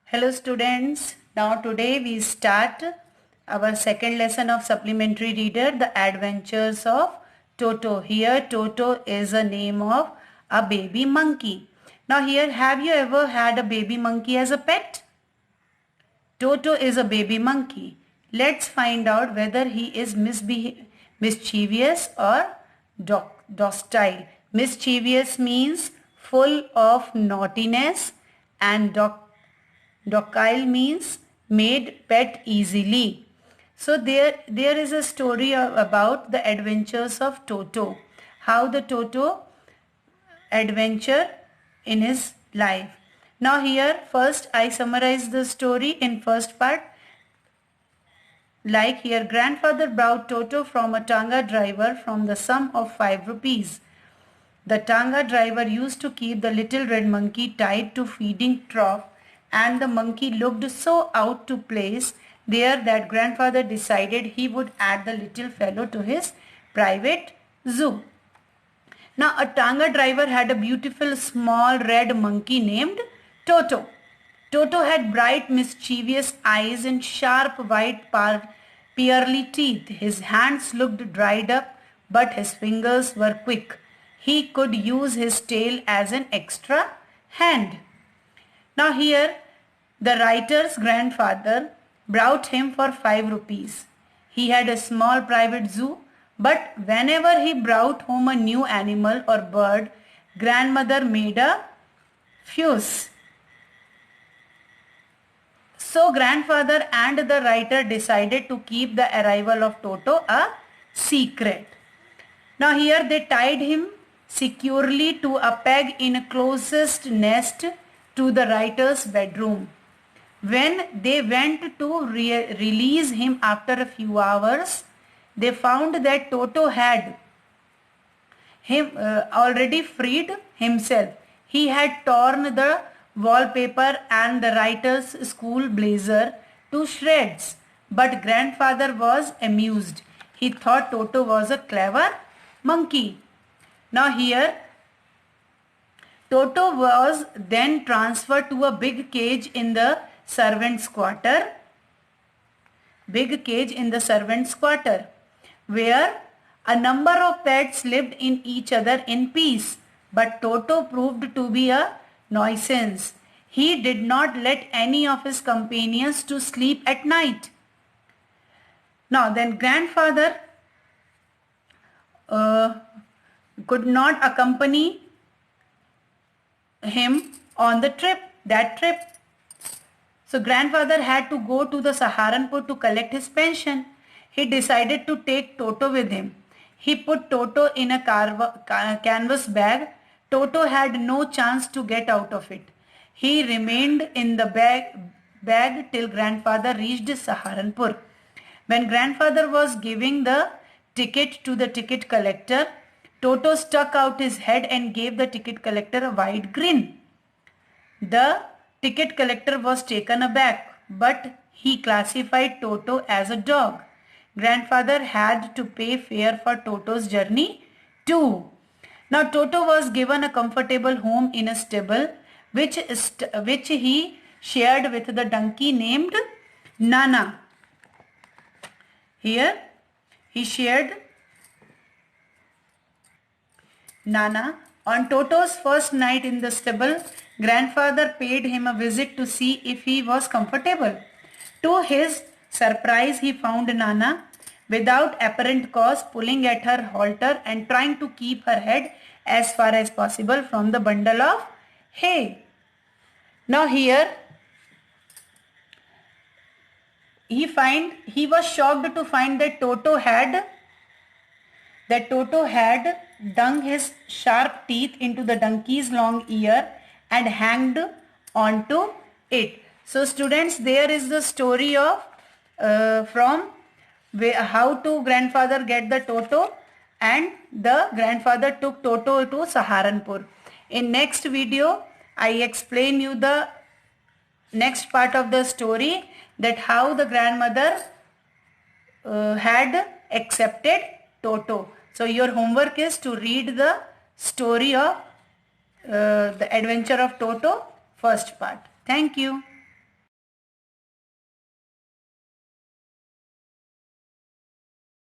Hello students, now today we start our second lesson of supplementary reader, The Adventures of Toto. Here Toto is a name of a baby monkey. Now here, have you ever had a baby monkey as a pet? Toto is a baby monkey. Let's find out whether he is mischievous or docile. Mischievous means full of naughtiness and docile means made pet easily. So there is a story about the adventures of Toto. How the Toto adventure in his life. Now here first I summarize the story in first part. Like here, grandfather brought Toto from a tanga driver from the sum of 5 rupees. The tanga driver used to keep the little red monkey tied to feeding trough, and the monkey looked so out to place there that grandfather decided he would add the little fellow to his private zoo. Now a tanga driver had a beautiful small red monkey named Toto. Toto had bright mischievous eyes and sharp white pearly teeth. His hands looked dried up, but his fingers were quick. He could use his tail as an extra hand. Now here the writer's grandfather brought him for 5 rupees. He had a small private zoo, but whenever he brought home a new animal or bird, grandmother made a fuss. So grandfather and the writer decided to keep the arrival of Toto a secret. Now here they tied him securely to a peg in a closest nest to the writer's bedroom. When they went to release him after a few hours, they found that Toto had already freed himself. He had torn the wallpaper and the writer's school blazer to shreds, but grandfather was amused. He thought Toto was a clever monkey. Now here Toto was then transferred to a big cage in the servants' quarter. Where a number of pets lived in each other in peace. But Toto proved to be a nuisance. He did not let any of his companions to sleep at night. Now then grandfather could not accompany him on that trip. So grandfather had to go to the Saharanpur to collect his pension. He decided to take Toto with him. He put Toto in a canvas bag. Toto had no chance to get out of it. He remained in the bag till grandfather reached Saharanpur. When grandfather was giving the ticket to the ticket collector, Toto stuck out his head and gave the ticket collector a wide grin. The ticket collector was taken aback, but he classified Toto as a dog. Grandfather had to pay fare for Toto's journey too. Now Toto was given a comfortable home in a stable which he shared with the donkey named Nana. Here he shared Nana. On Toto's first night in the stable, grandfather paid him a visit to see if he was comfortable. To his surprise, he found Nana without apparent cause pulling at her halter and trying to keep her head as far as possible from the bundle of hay. Now here he was shocked to find that Toto had dug his sharp teeth into the donkey's long ear and hanged onto it. So students, there is the story of how to grandfather get the Toto, and the grandfather took Toto to Saharanpur. In next video, I explain you the next part of the story, that how the grandmother had accepted Toto. So your homework is to read the story of the adventure of Toto, first part. Thank you.